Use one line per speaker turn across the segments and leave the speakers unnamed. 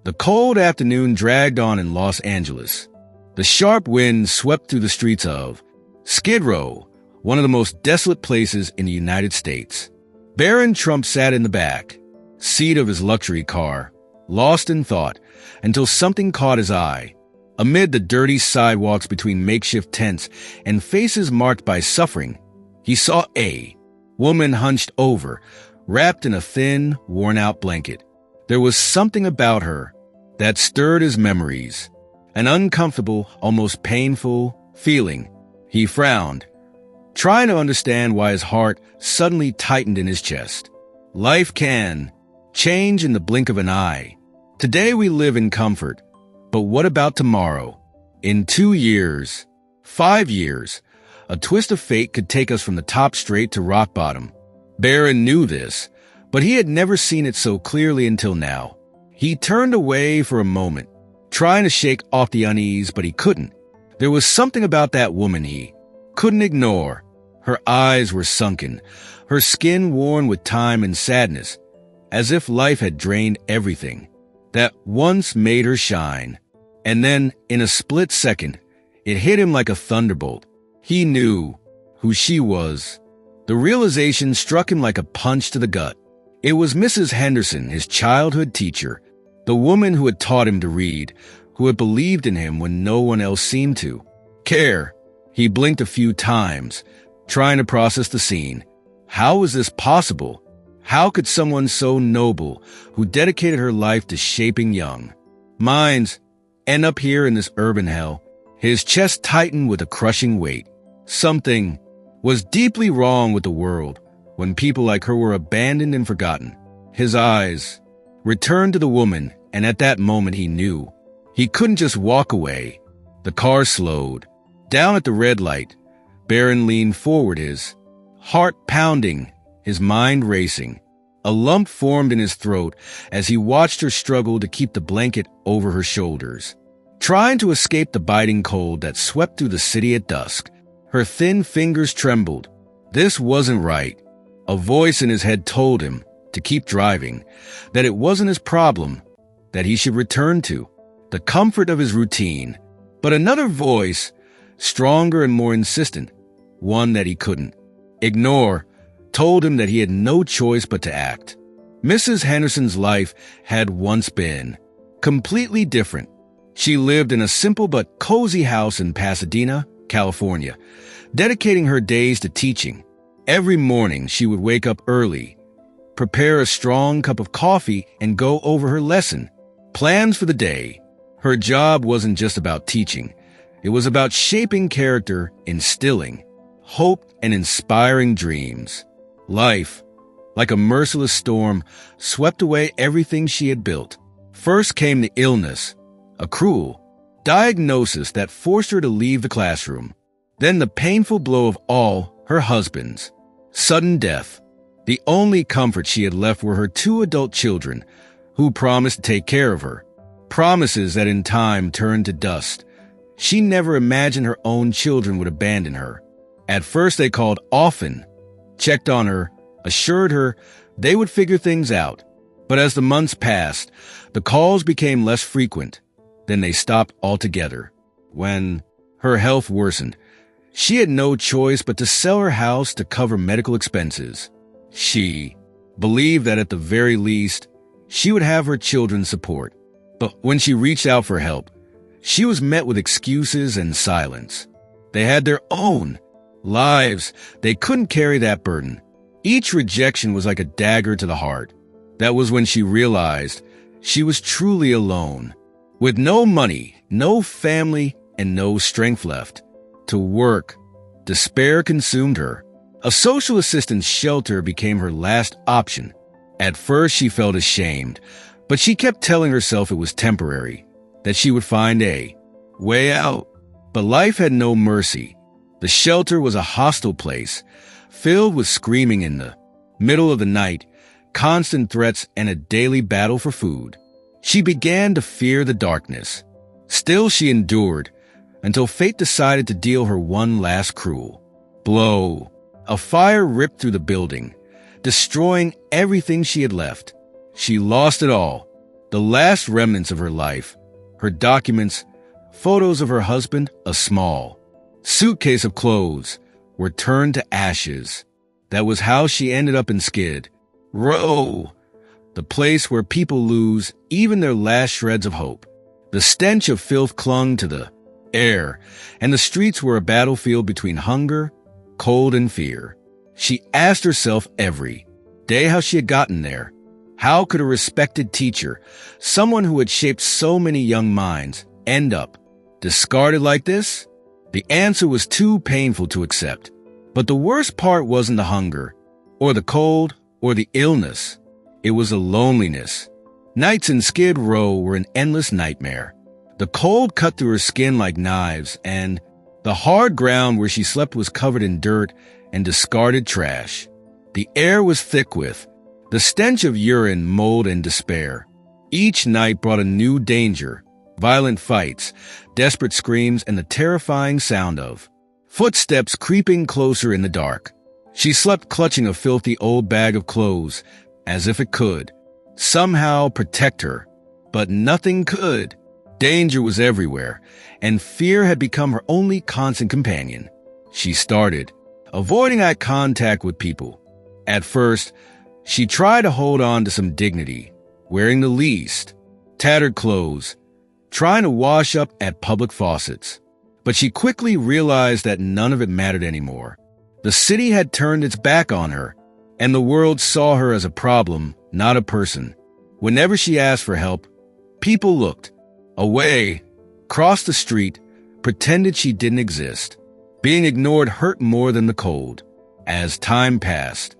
The cold afternoon dragged on in Los Angeles. The sharp wind swept through the streets of Skid Row, one of the most desolate places in the United States. Barron Trump sat in the back seat of his luxury car, lost in thought, until something caught his eye. Amid the dirty sidewalks between makeshift tents and faces marked by suffering, he saw a woman hunched over, wrapped in a thin, worn-out blanket. There was something about her that stirred his memories, an uncomfortable, almost painful feeling. He frowned, trying to understand why his heart suddenly tightened in his chest. Life can change in the blink of an eye. Today we live in comfort, but what about tomorrow? In 2 years, 5 years, a twist of fate could take us from the top straight to rock bottom. Barron knew this, but he had never seen it so clearly until now. He turned away for a moment, trying to shake off the unease, but he couldn't. There was something about that woman he couldn't ignore. Her eyes were sunken, her skin worn with time and sadness, as if life had drained everything that once made her shine. And then, in a split second, it hit him like a thunderbolt. He knew who she was. The realization struck him like a punch to the gut. It was Mrs. Henderson, his childhood teacher, the woman who had taught him to read, who had believed in him when no one else seemed to care. He blinked a few times, trying to process the scene. How was this possible? How could someone so noble, who dedicated her life to shaping young minds, end up here in this urban hell? His chest tightened with a crushing weight. Something was deeply wrong with the world when people like her were abandoned and forgotten. His eyes returned to the woman, and at that moment he knew he couldn't just walk away. The car slowed. Down at the red light, Barron leaned forward, his heart pounding, his mind racing. A lump formed in his throat as he watched her struggle to keep the blanket over her shoulders, trying to escape the biting cold that swept through the city at dusk. Her thin fingers trembled. This wasn't right. A voice in his head told him to keep driving, that it wasn't his problem, that he should return to the comfort of his routine. But another voice, stronger and more insistent, one that he couldn't ignore, told him that he had no choice but to act. Mrs. Henderson's life had once been completely different. She lived in a simple but cozy house in Pasadena, California, dedicating her days to teaching. Every morning she would wake up early, prepare a strong cup of coffee, and go over her lesson plans for the day. Her job wasn't just about teaching. It was about shaping character, instilling hope, and inspiring dreams. Life, like a merciless storm, swept away everything she had built. First came the illness, a cruel diagnosis that forced her to leave the classroom. Then the painful blow of all, her husband's sudden death. The only comfort she had left were her 2 adult children, who promised to take care of her. Promises that in time turned to dust. She never imagined her own children would abandon her. At first they called often, checked on her, assured her they would figure things out. But as the months passed, the calls became less frequent. Then they stopped altogether. When her health worsened, she had no choice but to sell her house to cover medical expenses. She believed that at the very least, she would have her children's support. But when she reached out for help, she was met with excuses and silence. They had their own lives. They couldn't carry that burden. Each rejection was like a dagger to the heart. That was when she realized she was truly alone, with no money, no family, and no strength left to work. Despair consumed her. A social assistance shelter became her last option. At first, she felt ashamed, but she kept telling herself it was temporary, that she would find a way out. But life had no mercy. The shelter was a hostile place, filled with screaming in the middle of the night, constant threats, and a daily battle for food. She began to fear the darkness. Still, she endured until fate decided to deal her one last cruel blow. A fire ripped through the building, destroying everything she had left. She lost it all. The last remnants of her life, her documents, photos of her husband, a small suitcase of clothes, were turned to ashes. That was how she ended up in Skid Row, the place where people lose even their last shreds of hope. The stench of filth clung to the air, and the streets were a battlefield between hunger, cold, and fear. She asked herself every day how she had gotten there. How could a respected teacher, someone who had shaped so many young minds, end up discarded like this? The answer was too painful to accept. But the worst part wasn't the hunger, or the cold, or the illness. It was the loneliness. Nights in Skid Row were an endless nightmare. The cold cut through her skin like knives, and the hard ground where she slept was covered in dirt and discarded trash. The air was thick with the stench of urine, mold, and despair. Each night brought a new danger, violent fights, desperate screams, and the terrifying sound of footsteps creeping closer in the dark. She slept clutching a filthy old bag of clothes, as if it could somehow protect her. But nothing could. Danger was everywhere, and fear had become her only constant companion. She started avoiding eye contact with people. At first, she tried to hold on to some dignity, wearing the least tattered clothes, trying to wash up at public faucets. But she quickly realized that none of it mattered anymore. The city had turned its back on her, and the world saw her as a problem, not a person. Whenever she asked for help, people looked away, crossed the street, pretended she didn't exist. Being ignored hurt more than the cold. As time passed,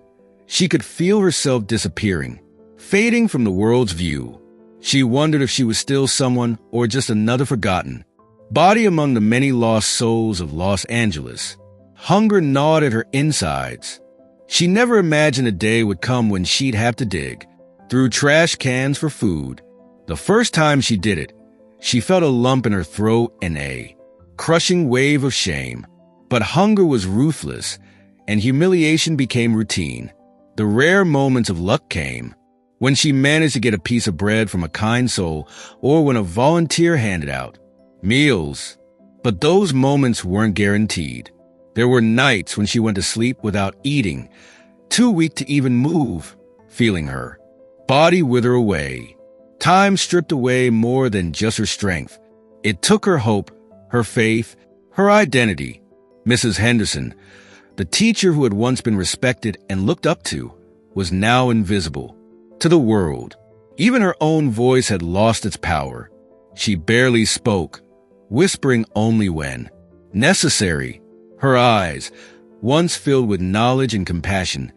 she could feel herself disappearing, fading from the world's view. She wondered if she was still someone or just another forgotten body among the many lost souls of Los Angeles. Hunger gnawed at her insides. She never imagined a day would come when she'd have to dig through trash cans for food. The first time she did it, she felt a lump in her throat and a crushing wave of shame. But hunger was ruthless, and humiliation became routine. The rare moments of luck came when she managed to get a piece of bread from a kind soul, or when a volunteer handed out meals. But those moments weren't guaranteed. There were nights when she went to sleep without eating, too weak to even move, feeling her body wither away. Time stripped away more than just her strength. It took her hope, her faith, her identity. Mrs. Henderson, the teacher who had once been respected and looked up to, was now invisible to the world. Even her own voice had lost its power. She barely spoke, whispering only when necessary. Her eyes, once filled with knowledge and compassion,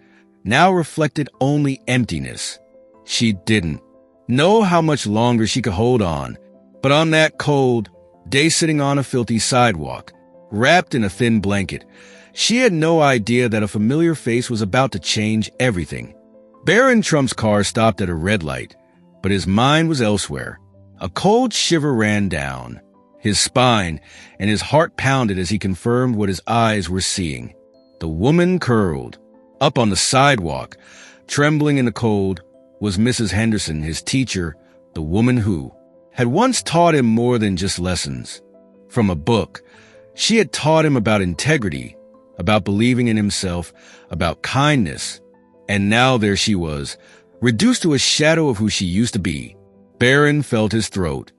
now reflected only emptiness. She didn't know how much longer she could hold on, but on that cold day, sitting on a filthy sidewalk, wrapped in a thin blanket, she had no idea that a familiar face was about to change everything. Barron Trump's car stopped at a red light, but his mind was elsewhere. A cold shiver ran down his spine, and his heart pounded as he confirmed what his eyes were seeing. The woman curled up on the sidewalk, trembling in the cold, was Mrs. Henderson, his teacher, the woman who had once taught him more than just lessons from a book. She had taught him about integrity, about believing in himself, about kindness. And now there she was, reduced to a shadow of who she used to be. Barron felt his throat.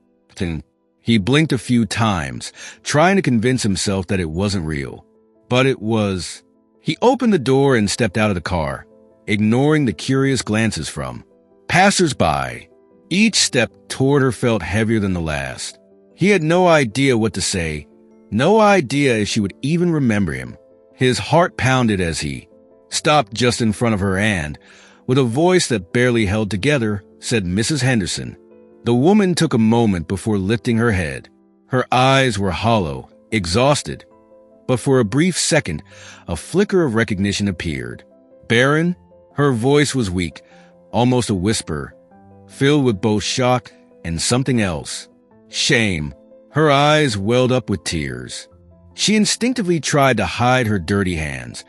He blinked a few times, trying to convince himself that it wasn't real. But it was. He opened the door and stepped out of the car, ignoring the curious glances from passers-by. Each step toward her felt heavier than the last. He had no idea what to say, no idea if she would even remember him. His heart pounded as he stopped just in front of her and, with a voice that barely held together, said, "Mrs. Henderson." The woman took a moment before lifting her head. Her eyes were hollow, exhausted. But for a brief second, a flicker of recognition appeared. "Barron?" Her voice was weak, almost a whisper, filled with both shock and something else. Shame. Her eyes welled up with tears. She instinctively tried to hide her dirty hands,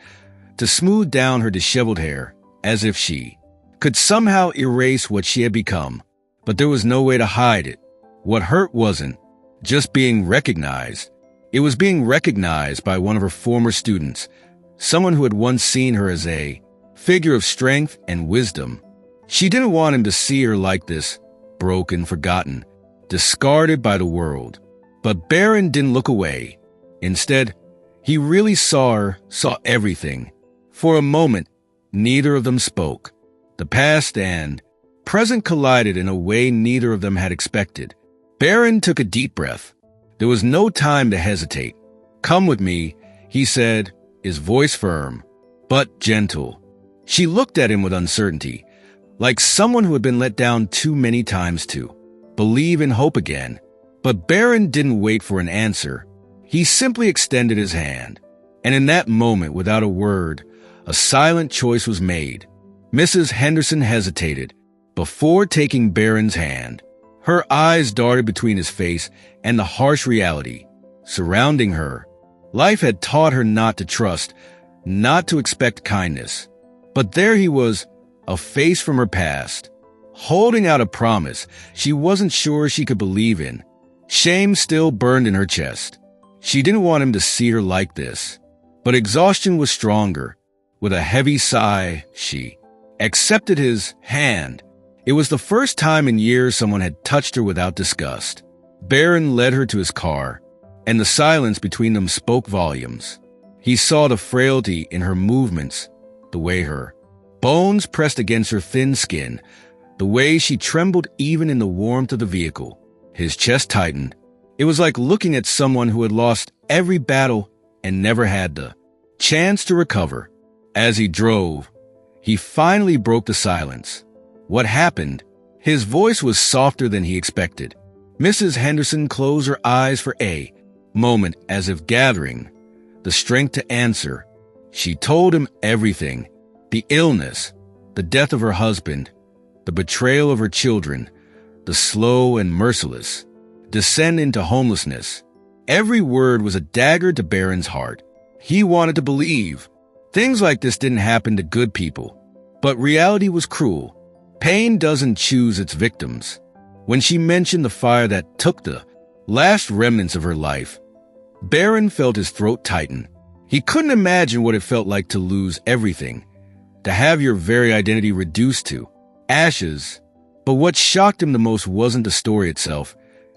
to smooth down her disheveled hair, as if she could somehow erase what she had become. but there was no way to hide it. What hurt wasn't just being recognized. It was being recognized by one of her former students, someone who had once seen her as a figure of strength and wisdom. She didn't want him to see her like this, broken, forgotten, discarded by the world. But Barron didn't look away. Instead, he really saw everything. For a moment, neither of them spoke. The past and present collided in a way neither of them had expected. Barron took a deep breath. There was no time to hesitate. "Come with me," he said, his voice firm, but gentle. She looked at him with uncertainty, like someone who had been let down too many times to believe in hope again. But Barron didn't wait for an answer. He simply extended his hand. And in that moment, without a word, a silent choice was made. Mrs. Henderson hesitated before taking Barron's hand. Her eyes darted between his face and the harsh reality surrounding her. Life had taught her not to trust, not to expect kindness. But there he was, a face from her past, holding out a promise she wasn't sure she could believe in. Shame still burned in her chest. She didn't want him to see her like this. But exhaustion was stronger. With a heavy sigh, she accepted his hand. It was the first time in years someone had touched her without disgust. Barron led her to his car, and the silence between them spoke volumes. He saw the frailty in her movements, the way her bones pressed against her thin skin, the way she trembled even in the warmth of the vehicle. His chest tightened. It was like looking at someone who had lost every battle and never had the chance to recover. As he drove, he finally broke the silence. What happened? His voice was softer than he expected. Mrs. Henderson closed her eyes for a moment, as if gathering the strength to answer. She told him everything. The illness, the death of her husband, the betrayal of her children, the slow and merciless descent into homelessness. Every word was a dagger to Barron's heart. He wanted to believe things like this didn't happen to good people. But reality was cruel. Pain doesn't choose its victims. When she mentioned the fire that took the last remnants of her life, Barron felt his throat tighten. He couldn't imagine what it felt like to lose everything, to have your very identity reduced to ashes. But what shocked him the most wasn't the story itself.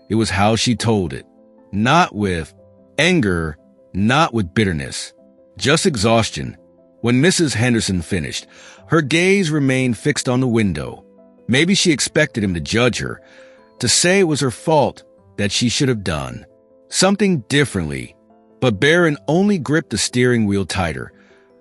It was how she told it. Not with anger, not with bitterness, just exhaustion. When Mrs. Henderson finished, her gaze remained fixed on the window. Maybe she expected him to judge her, to say it was her fault, that she should have done something differently. But Barron only gripped the steering wheel tighter,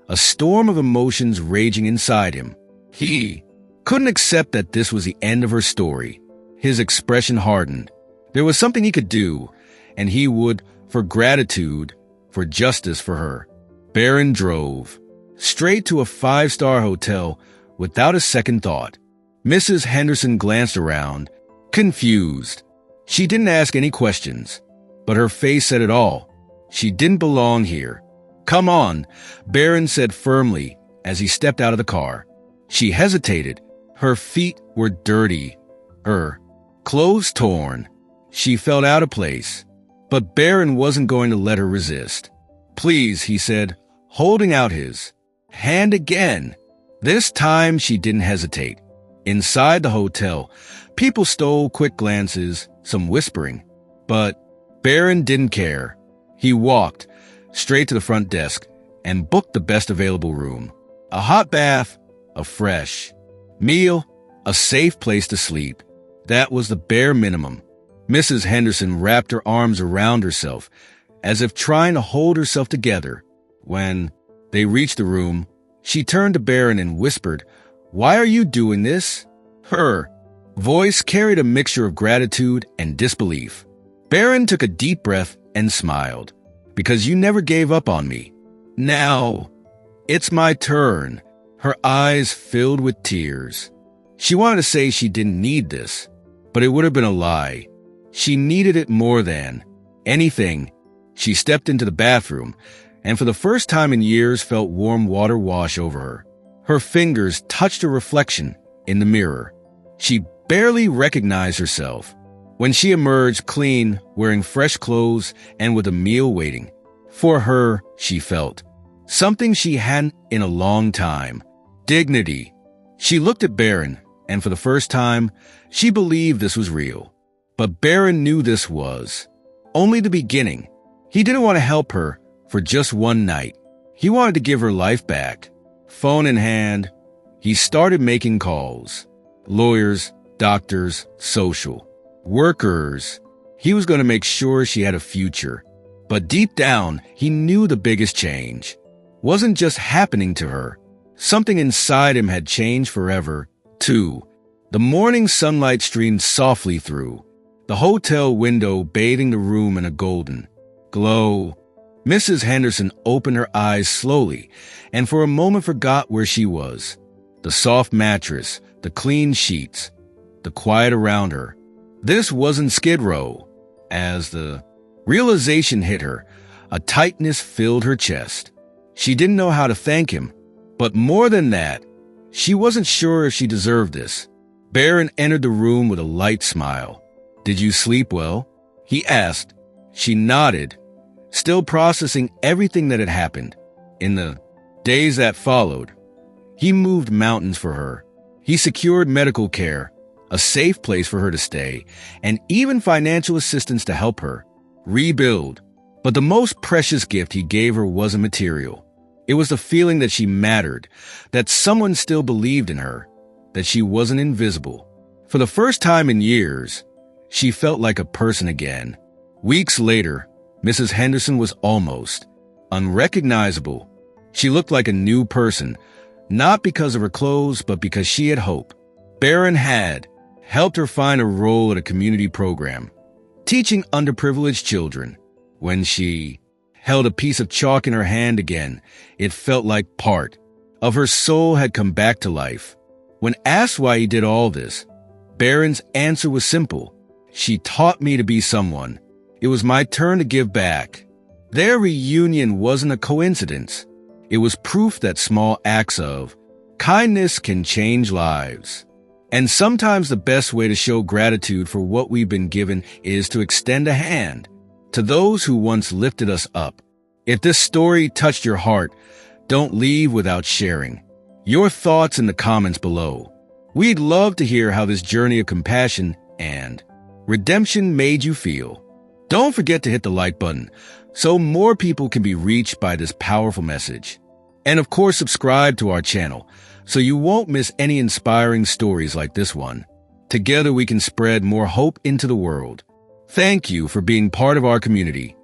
a storm of emotions raging inside him. He couldn't accept that this was the end of her story. His expression hardened. There was something he could do, and he would, for gratitude, for justice for her. Barron drove straight to a 5-star hotel without a second thought. Mrs. Henderson glanced around, confused. She didn't ask any questions, but her face said it all. She didn't belong here. "Come on," Barron said firmly as he stepped out of the car. She hesitated. Her feet were dirty, her clothes torn. She felt out of place, but Barron wasn't going to let her resist. "Please," he said, holding out his hand again. This time she didn't hesitate. Inside the hotel, people stole quick glances, some whispering. But Barron didn't care. He walked straight to the front desk and booked the best available room. A hot bath, a fresh meal, a safe place to sleep. That was the bare minimum. Mrs. Henderson wrapped her arms around herself, as if trying to hold herself together. When they reached the room, she turned to Barron and whispered, "Why are you doing this?" Her voice carried a mixture of gratitude and disbelief. Barron took a deep breath and smiled. "Because you never gave up on me. Now, it's my turn." Her eyes filled with tears. She wanted to say she didn't need this, but it would have been a lie. She needed it more than anything. She stepped into the bathroom, and for the first time in years felt warm water wash over her. Her fingers touched a reflection in the mirror. She barely recognized herself. When she emerged clean, wearing fresh clothes and with a meal waiting for her, she felt something she hadn't in a long time: dignity. She looked at Barron, and for the first time, she believed this was real. But Barron knew this was only the beginning. He didn't want to help her for just one night. He wanted to give her life back. Phone in hand, he started making calls. Lawyers, doctors, social workers. He was going to make sure she had a future. But deep down, he knew the biggest change wasn't just happening to her. Something inside him had changed forever, too. The morning sunlight streamed softly through the hotel window, bathing the room in a golden glow. Mrs. Henderson opened her eyes slowly and for a moment forgot where she was. The soft mattress, the clean sheets, the quiet around her. This wasn't Skid Row. As the realization hit her, a tightness filled her chest. She didn't know how to thank him, but more than that, she wasn't sure if she deserved this. Barron entered the room with a light smile. "Did you sleep well?" he asked. She nodded, still processing everything that had happened. In the days that followed, he moved mountains for her. He secured medical care, a safe place for her to stay, and even financial assistance to help her rebuild. But the most precious gift he gave her wasn't material. It was the feeling that she mattered, that someone still believed in her, that she wasn't invisible. For the first time in years, she felt like a person again. Weeks later, Mrs. Henderson was almost unrecognizable. She looked like a new person, not because of her clothes, but because she had hope. Barron had helped her find a role at a community program, teaching underprivileged children. When she held a piece of chalk in her hand again, it felt like part of her soul had come back to life. When asked why he did all this, Barron's answer was simple. "She taught me to be someone. It was my turn to give back." Their reunion wasn't a coincidence. It was proof that small acts of kindness can change lives. And sometimes the best way to show gratitude for what we've been given is to extend a hand to those who once lifted us up. If this story touched your heart, don't leave without sharing your thoughts in the comments below. We'd love to hear how this journey of compassion and redemption made you feel. Don't forget to hit the like button so more people can be reached by this powerful message. And of course, subscribe to our channel so you won't miss any inspiring stories like this one. Together we can spread more hope into the world. Thank you for being part of our community.